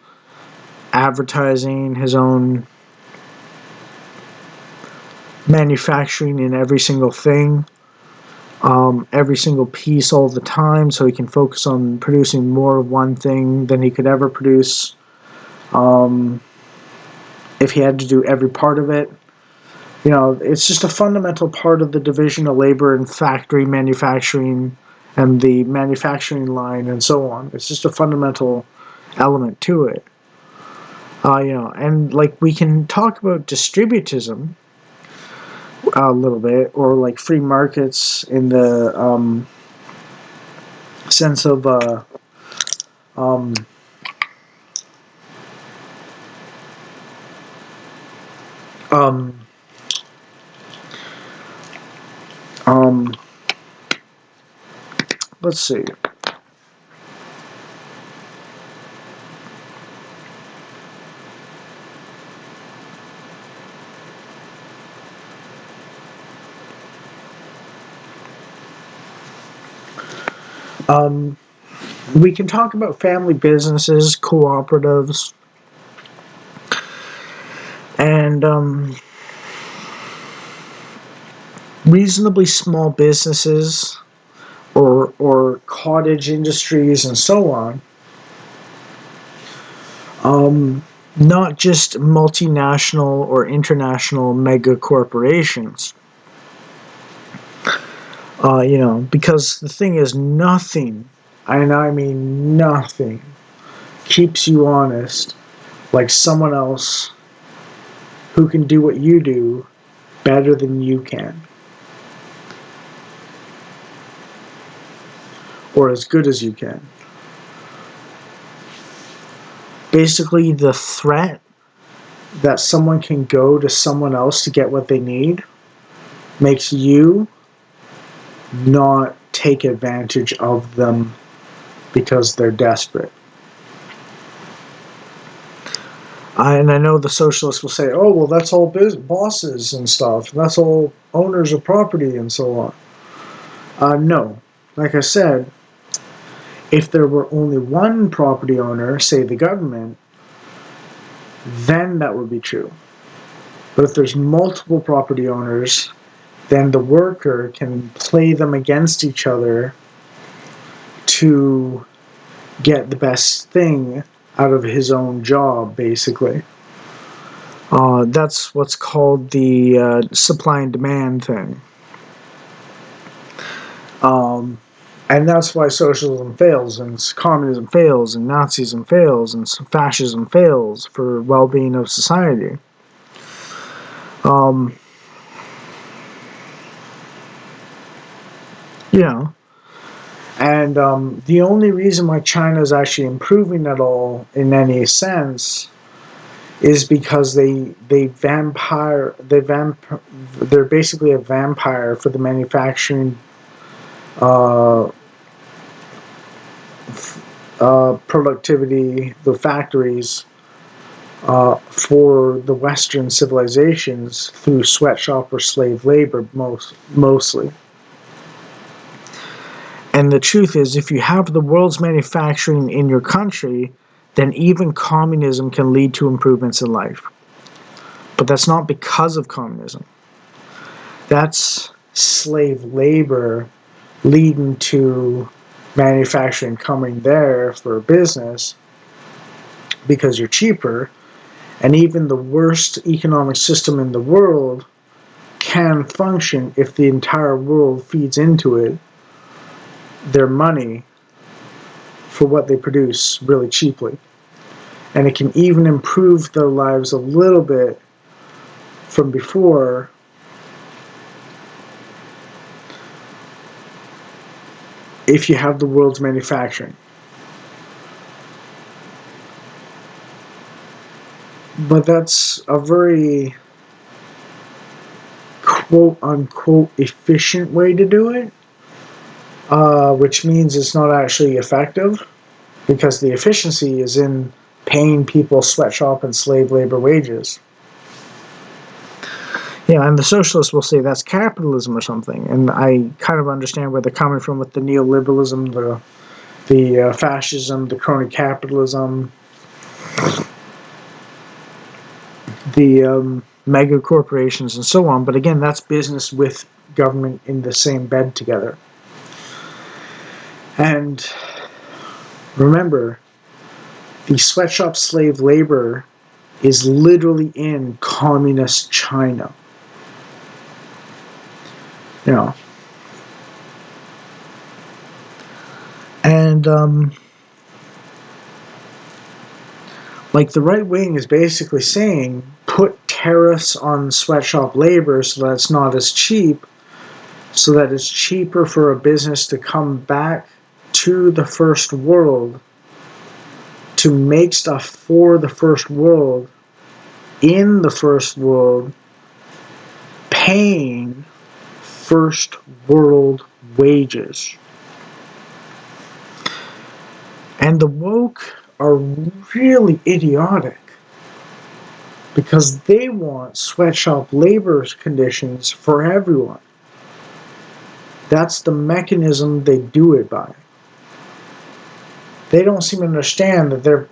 advertising, his own manufacturing in every single thing, every single piece all the time, so he can focus on producing more of one thing than he could ever produce if he had to do every part of it. It's just a fundamental part of the division of labor and factory manufacturing and the manufacturing line and so on. It's just a fundamental element to it. And like we can talk about distributism a little bit, or like free markets in the sense of um, um, um, let's see. We can talk about family businesses, cooperatives, and reasonably small businesses or cottage industries and so on. Not just multinational or international mega corporations. Because the thing is, nothing, and I mean nothing, keeps you honest like someone else who can do what you do, better than you can, or as good as you can. Basically, the threat that someone can go to someone else to get what they need makes you not take advantage of them because they're desperate. And I know the socialists will say, oh, well, that's all bosses and stuff. That's all owners of property and so on. No. Like I said, if there were only one property owner, say the government, then that would be true. But if there's multiple property owners, then the worker can play them against each other to get the best thing out of his own job, basically. That's what's called the supply and demand thing. And that's why socialism fails, and communism fails, and Nazism fails, and fascism fails for well-being of society. You know, and the only reason why China is actually improving at all in any sense is because they're basically a vampire for the manufacturing productivity, the factories for the Western civilizations through sweatshop or slave labor mostly. And the truth is, if you have the world's manufacturing in your country, then even communism can lead to improvements in life. But that's not because of communism. That's slave labor leading to manufacturing coming there for business because you're cheaper. And even the worst economic system in the world can function if the entire world feeds into it their money for what they produce really cheaply. And it can even improve their lives a little bit from before if you have the world's manufacturing. But that's a very quote-unquote efficient way to do it, which means it's not actually effective, because the efficiency is in paying people sweatshop and slave labor wages. Yeah, and the socialists will say that's capitalism or something, and I kind of understand where they're coming from with the neoliberalism, the fascism, the crony capitalism, the mega corporations, and so on. But again, that's business with government in the same bed together. And remember, the sweatshop slave labor is literally in communist China. You know. And like the right wing is basically saying, put tariffs on sweatshop labor so that it's not as cheap, so that it's cheaper for a business to come back to the first world to make stuff for the first world in the first world, paying first world wages. And the woke are really idiotic because they want sweatshop labor conditions for everyone. That's the mechanism they do it by. They don't seem to understand that they're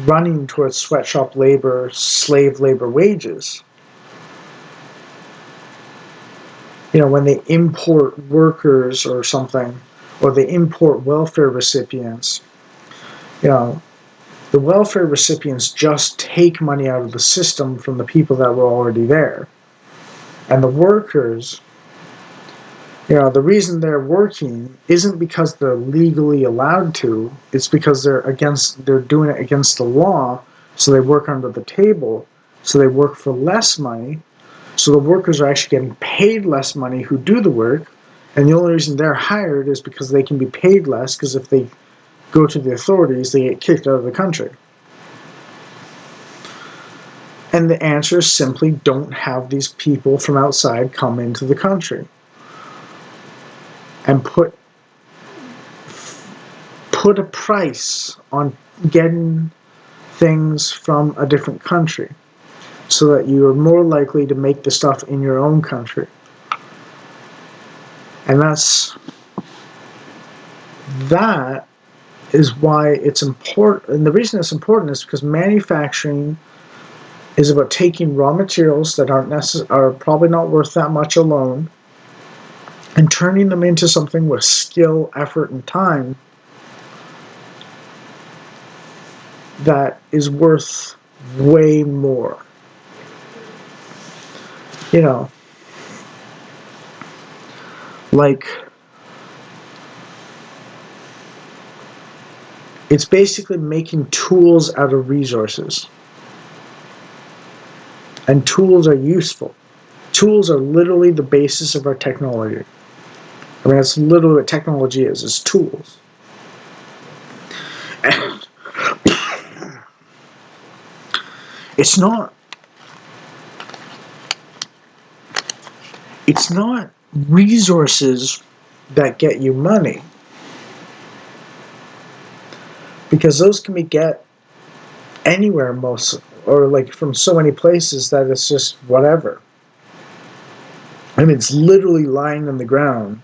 running towards sweatshop labor, slave labor wages. You know, when they import workers or something, or they import welfare recipients, you know, the welfare recipients just take money out of the system from the people that were already there. And the workers, you know, the reason they're working isn't because they're legally allowed to, it's because they're doing it against the law, so they work under the table, so they work for less money, So the workers are actually getting paid less money who do the work, and the only reason they're hired is because they can be paid less, because if they go to the authorities, they get kicked out of the country. And the answer is simply don't have these people from outside come into the country and put a price on getting things from a different country so that you are more likely to make the stuff in your own country. And that is why it's important. And the reason it's important is because manufacturing is about taking raw materials that are probably not worth that much alone and turning them into something with skill, effort, and time that is worth way more. You know, like, it's basically making tools out of resources. And tools are useful. Tools are literally the basis of our technology. I mean, that's literally what technology is tools. And it's not resources that get you money, because those can be get anywhere or like from so many places that it's just whatever. I mean, it's literally lying on the ground.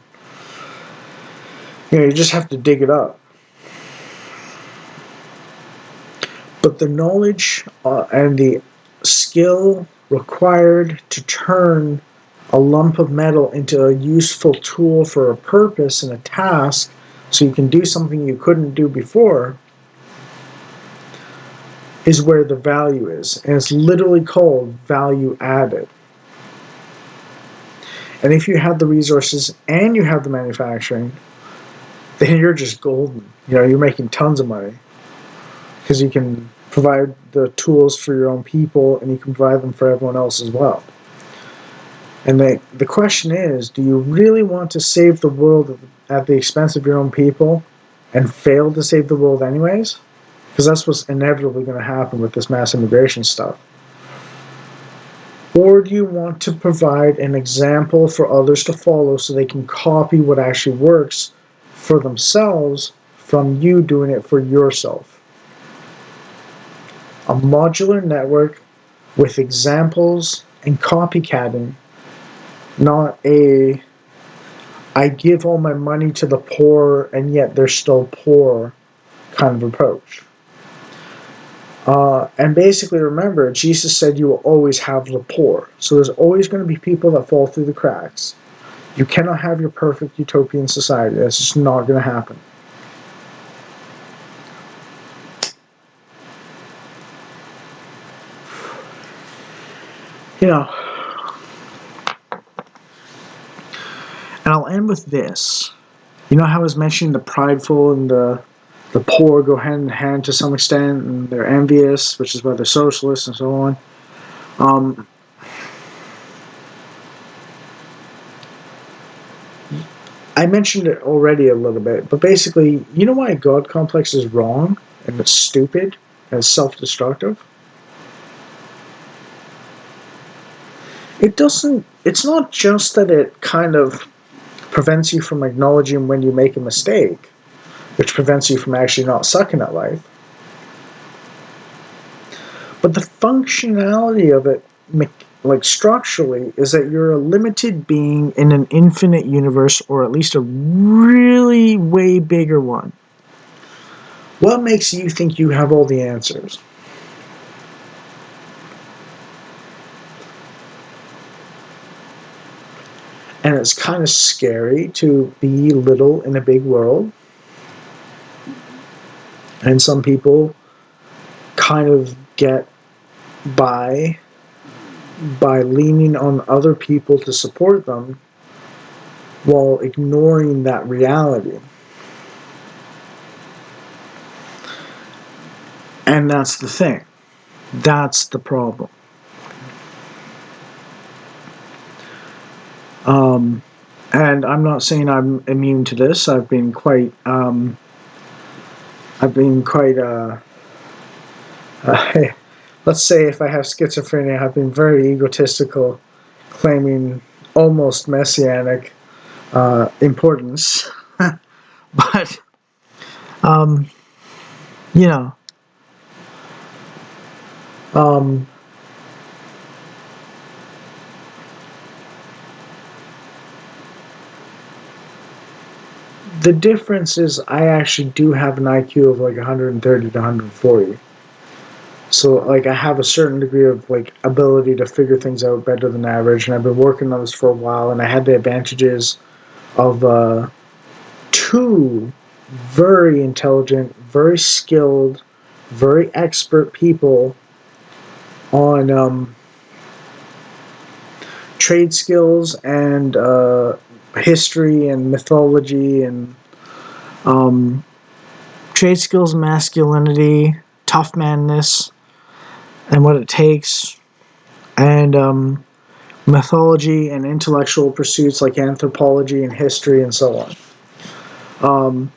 You just have to dig it up. But the knowledge and the skill required to turn a lump of metal into a useful tool for a purpose and a task, so you can do something you couldn't do before, is where the value is. And it's literally called value added. And if you have the resources and you have the manufacturing, then you're just golden. You're making tons of money. Because you can provide the tools for your own people, and you can provide them for everyone else as well. And the question is, do you really want to save the world at the expense of your own people and fail to save the world anyways? Because that's what's inevitably going to happen with this mass immigration stuff. Or do you want to provide an example for others to follow so they can copy what actually works for themselves from you doing it for yourself? A modular network with examples and copycatting, not I give all my money to the poor and yet they're still poor kind of approach. And basically remember, Jesus said you will always have the poor. So there's always going to be people that fall through the cracks. You cannot have your perfect utopian society. That's just not going to happen. And I'll end with this. How I was mentioning the prideful and the poor go hand in hand to some extent, and they're envious, which is why they're socialists and so on. I mentioned it already a little bit, but basically, why a God complex is wrong and it's stupid and it's self-destructive? It's not just that it kind of prevents you from acknowledging when you make a mistake, which prevents you from actually not sucking at life. But the functionality of it, like structurally, is that you're a limited being in an infinite universe, or at least a really way bigger one. What makes you think you have all the answers? And it's kind of scary to be little in a big world. And some people kind of get by leaning on other people to support them while ignoring that reality. And that's the thing. That's the problem. And I'm not saying I'm immune to this. I've been quite, let's say if I have schizophrenia, I've been very egotistical, claiming almost messianic importance. But, um, you know, um, the difference is I actually do have an IQ of like 130 to 140. So like I have a certain degree of like ability to figure things out better than average, and I've been working on this for a while, and I had the advantages of two very intelligent, very skilled, very expert people on trade skills and history and mythology and um, trade skills, masculinity, tough manness, and what it takes, and mythology and intellectual pursuits like anthropology and history and so on. Um,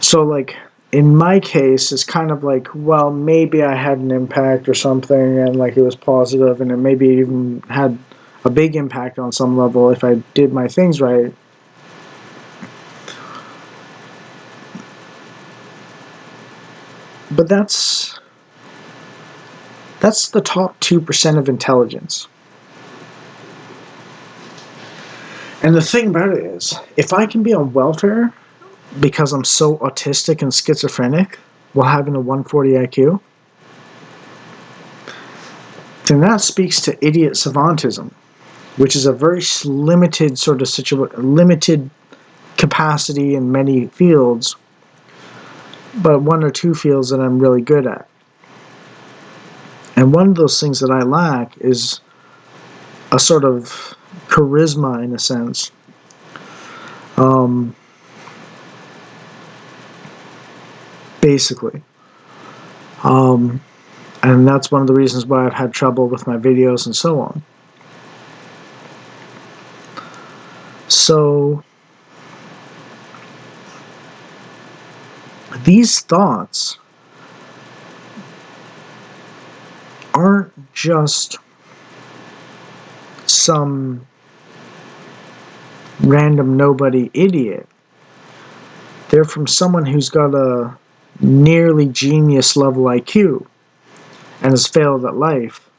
so, like, in my case, it's kind of like, well, maybe I had an impact or something, and like it was positive, and it maybe even had a big impact on some level if I did my things right. But that's the top 2% of intelligence. And the thing about it is, if I can be on welfare because I'm so autistic and schizophrenic while having a 140 IQ, then that speaks to idiot savantism, which is a very limited sort of limited capacity in many fields, but one or two fields that I'm really good at. And one of those things that I lack is a sort of charisma, in a sense. Basically. Um, and that's one of the reasons why I've had trouble with my videos and so on. So, these thoughts aren't just some random nobody idiot. They're from someone who's got a nearly genius level IQ and has failed at life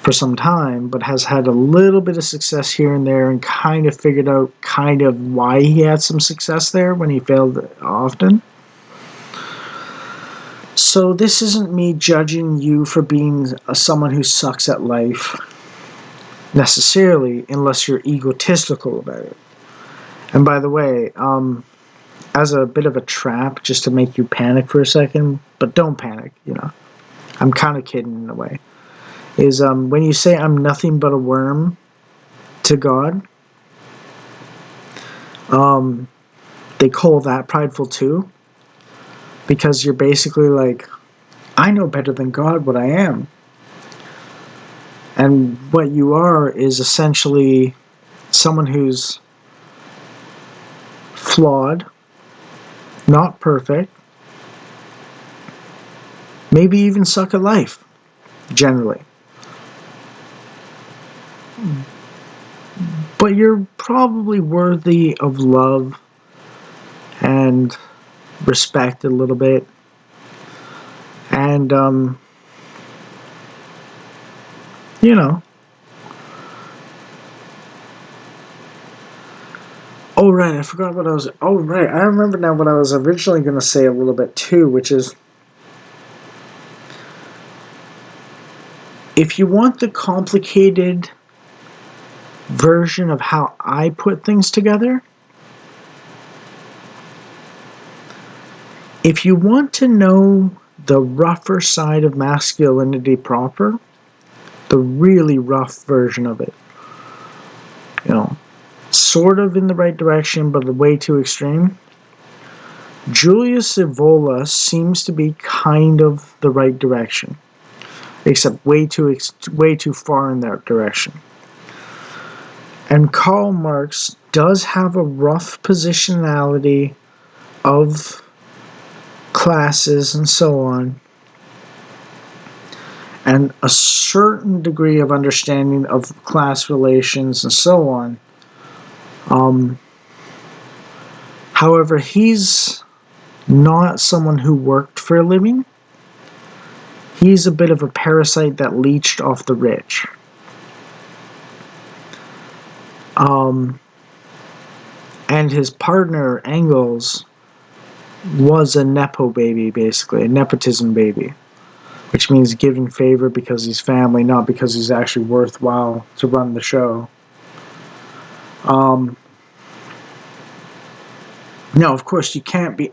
for some time, but has had a little bit of success here and there and kind of figured out kind of why he had some success there when he failed often. So this isn't me judging you for being someone who sucks at life necessarily, unless you're egotistical about it. And by the way, as a bit of a trap, just to make you panic for a second, but don't panic, I'm kind of kidding in a way, is when you say I'm nothing but a worm to God, they call that prideful too, because you're basically like, I know better than God what I am. And what you are is essentially someone who's flawed, not perfect, maybe even suck at life, generally. But you're probably worthy of love and respect a little bit. And, you know. Oh, right, I forgot what I was... Oh, right, I remember now what I was originally going to say a little bit too, which is, if you want the complicated version of how I put things together, if you want to know the rougher side of masculinity proper, the really rough version of it, sort of in the right direction, but way too extreme, Julius Evola seems to be kind of the right direction, except way too far in that direction. And Karl Marx does have a rough positionality of classes and so on, and a certain degree of understanding of class relations and so on. However, he's not someone who worked for a living. He's a bit of a parasite that leached off the rich. And his partner, Engels, was a Nepo baby, basically, a nepotism baby, which means giving favor because he's family, not because he's actually worthwhile to run the show. No, of course you can't be.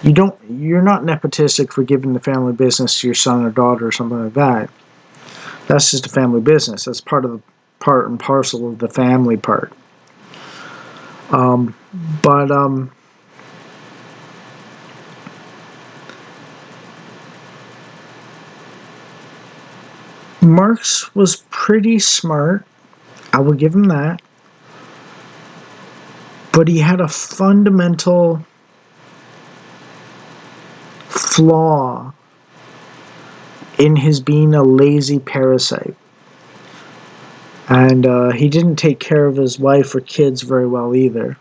You're not nepotistic for giving the family business to your son or daughter or something like that. That's just a family business. That's part and parcel of the family part. Marx was pretty smart. I will give him that. But he had a fundamental flaw in his being a lazy parasite. And he didn't take care of his wife or kids very well either.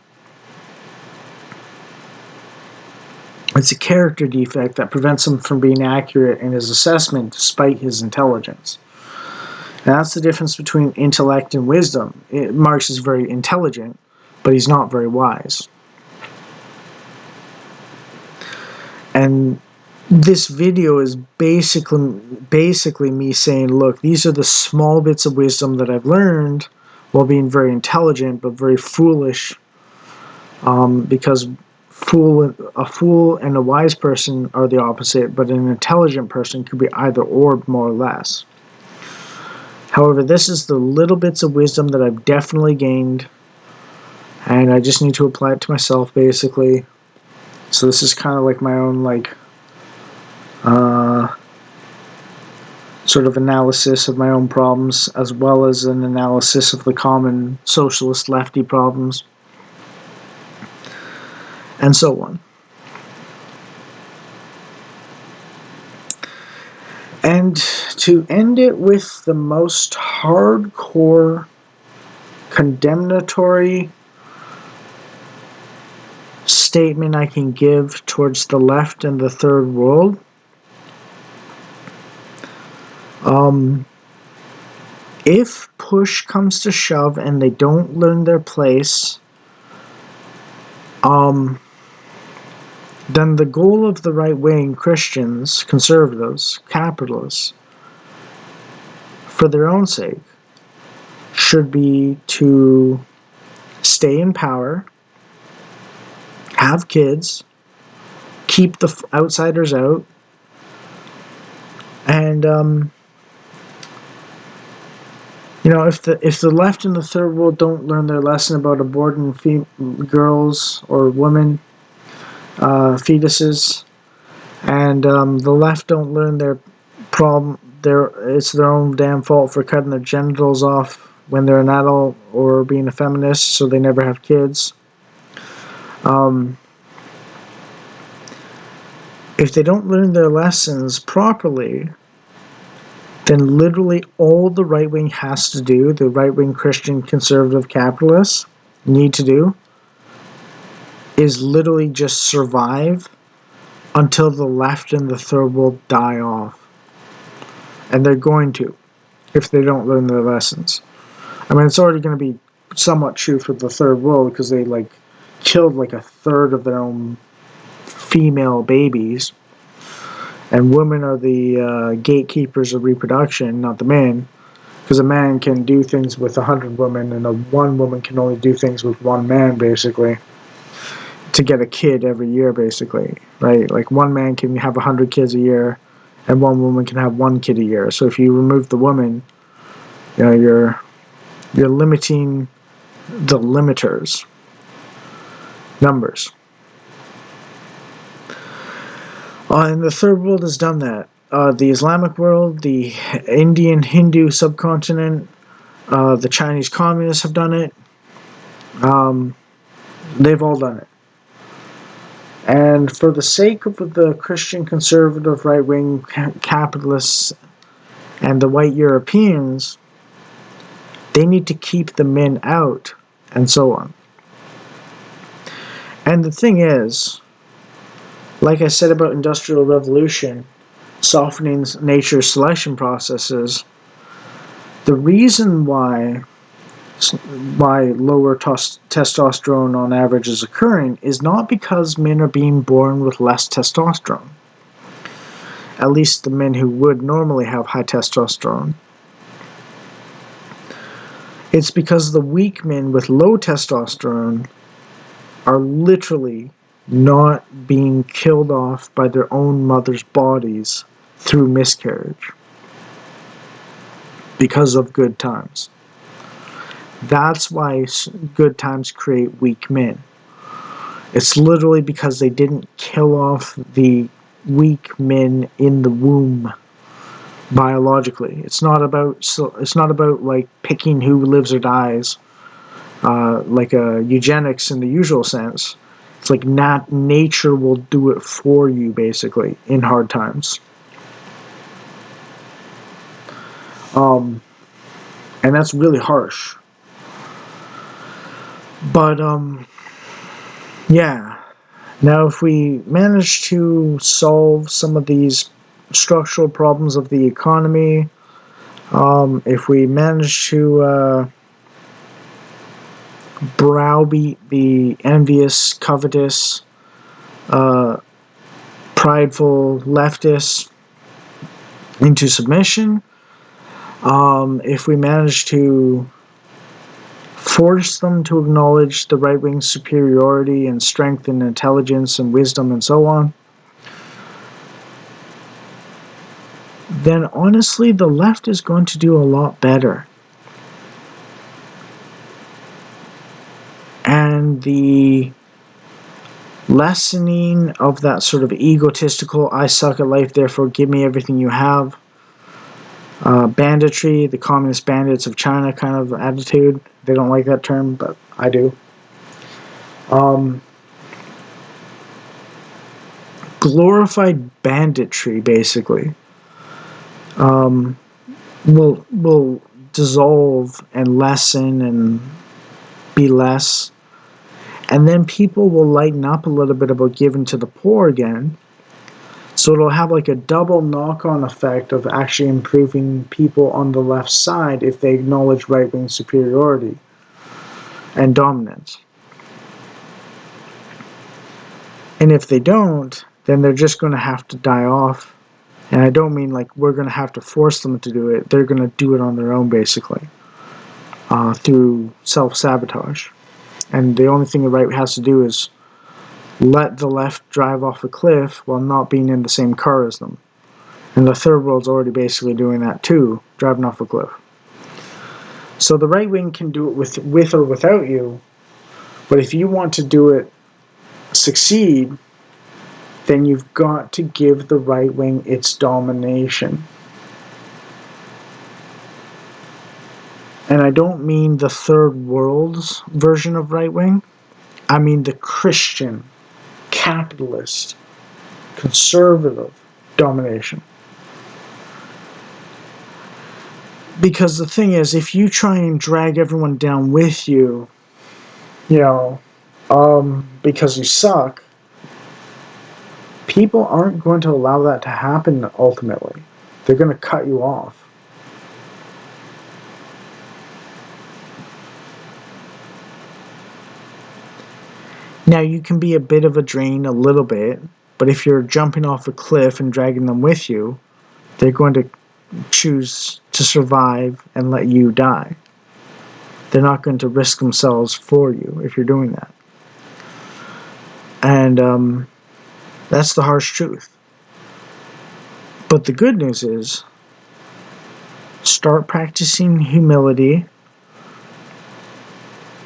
It's a character defect that prevents him from being accurate in his assessment despite his intelligence. And that's the difference between intellect and wisdom. Marx is very intelligent, but he's not very wise. And this video is basically me saying, look, these are the small bits of wisdom that I've learned while being very intelligent but very foolish, because a fool and a wise person are the opposite, but an intelligent person could be either or, more or less. However, this is the little bits of wisdom that I've definitely gained, and I just need to apply it to myself, basically. So this is kind of like my own, sort of analysis of my own problems, as well as an analysis of the common socialist lefty problems, and so on. And to end it with the most hardcore, condemnatory statement I can give towards the left and the third world, if push comes to shove and they don't learn their place, then the goal of the right-wing Christians, conservatives, capitalists, for their own sake, should be to stay in power, have kids, keep the outsiders out, and if the left and the third world don't learn their lesson about aborting girls or women, fetuses, and the left don't learn their problem, it's their own damn fault for cutting their genitals off when they're an adult or being a feminist, so they never have kids. If they don't learn their lessons properly, then literally all the right wing has to do, the right wing Christian conservative capitalists need to do, is literally just survive until the left and the third world die off. And they're going to, if they don't learn their lessons. I mean, it's already going to be somewhat true for the third world, because they killed a third of their own female babies, and women are the gatekeepers of reproduction, not the men, because a man can do things with 100 women, and one woman can only do things with one man, basically, to get a kid every year, basically, right? Like, one man can have 100 kids a year, and one woman can have one kid a year. So if you remove the woman, you're limiting the limiters' numbers. And the third world has done that. The Islamic world, the Indian Hindu subcontinent, the Chinese communists have done it. Um, they've all done it. And for the sake of the Christian conservative right wing capitalists and the white Europeans, they need to keep the men out, and so on. And the thing is, like I said about Industrial Revolution, softening nature's selection processes, the reason why lower testosterone on average is occurring is not because men are being born with less testosterone. At least the men who would normally have high testosterone. It's because the weak men with low testosterone are literally not being killed off by their own mother's bodies through miscarriage because of good times. That's why good times create weak men. It's literally because they didn't kill off the weak men in the womb biologically. It's not about like picking who lives or dies, like a eugenics in the usual sense. It's like nature will do it for you, basically, in hard times. And that's really harsh. But yeah. Now, if we manage to solve some of these structural problems of the economy, if we manage to browbeat the envious, covetous, prideful leftists into submission, if we manage to force them to acknowledge the right-wing superiority and strength and intelligence and wisdom and so on, then honestly the left is going to do a lot better. And the lessening of that sort of egotistical, I suck at life, therefore give me everything you have, banditry, the communist bandits of China kind of attitude. They don't like that term, but I do. Glorified banditry, basically, will dissolve and lessen and be less. And then people will lighten up a little bit about giving to the poor again. So it'll have like a double knock-on effect of actually improving people on the left side if they acknowledge right-wing superiority and dominance. And if they don't, then they're just going to have to die off. And I don't mean like we're going to have to force them to do it. They're going to do it on their own, basically, through self-sabotage. And the only thing the right has to do is let the left drive off a cliff while not being in the same car as them. And the third world's already basically doing that too, driving off a cliff. So the right wing can do it with or without you, but if you want to do it succeed, then you've got to give the right wing its domination. And I don't mean the third world's version of right wing. I mean the Christian, capitalist, conservative domination. Because the thing is, if you try and drag everyone down with you, because you suck, people aren't going to allow that to happen ultimately. They're going to cut you off. Now, you can be a bit of a drain a little bit, but if you're jumping off a cliff and dragging them with you, they're going to choose to survive and let you die. They're not going to risk themselves for you if you're doing that. And that's the harsh truth. But the good news is, start practicing humility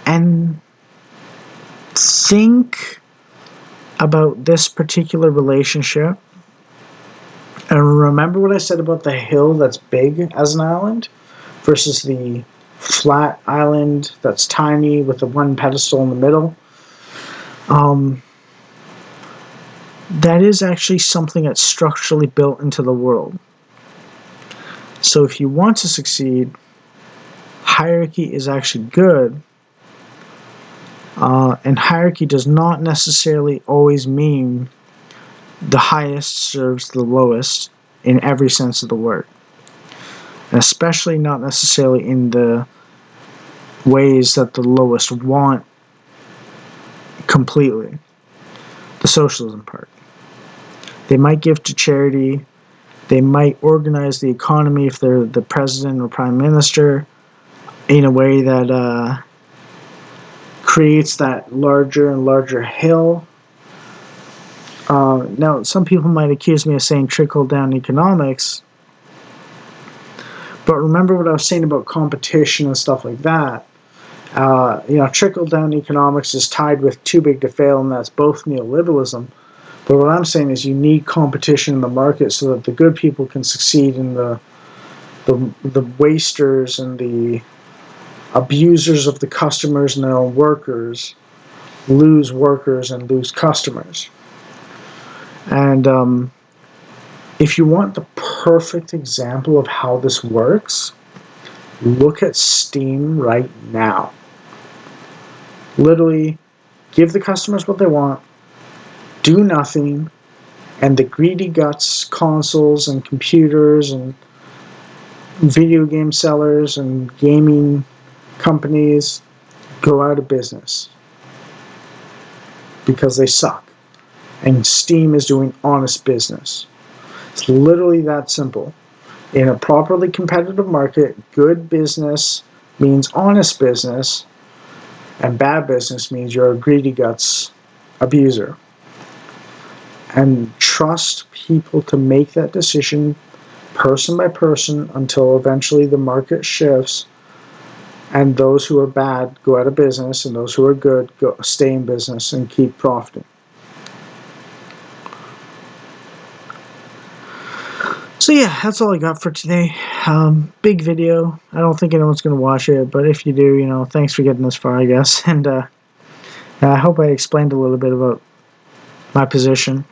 and think about this particular relationship. And remember what I said about the hill that's big as an island versus the flat island that's tiny with the one pedestal in the middle. That is actually something that's structurally built into the world. So if you want to succeed, hierarchy is actually good. And hierarchy does not necessarily always mean the highest serves the lowest in every sense of the word. And especially not necessarily in the ways that the lowest want completely. The socialism part. They might give to charity. They might organize the economy if they're the president or prime minister in a way that creates that larger and larger hill. Now, some people might accuse me of saying trickle-down economics, but remember what I was saying about competition and stuff like that. Trickle-down economics is tied with too big to fail, and that's both neoliberalism. But what I'm saying is you need competition in the market so that the good people can succeed and the wasters and the abusers of the customers and their own workers lose workers and lose customers. And if you want the perfect example of how this works, look at Steam right now. Literally, give the customers what they want, do nothing, and the greedy guts, consoles and computers and video game sellers and gaming companies go out of business because they suck. And Steam is doing honest business. It's literally that simple. In a properly competitive market, good business means honest business, and bad business means you're a greedy guts abuser. And trust people to make that decision person by person until eventually the market shifts and those who are bad go out of business and those who are good stay in business and keep profiting. So yeah, that's all I got for today. Big video. I don't think anyone's going to watch it, but if you do, thanks for getting this far, I guess. And I hope I explained a little bit about my position.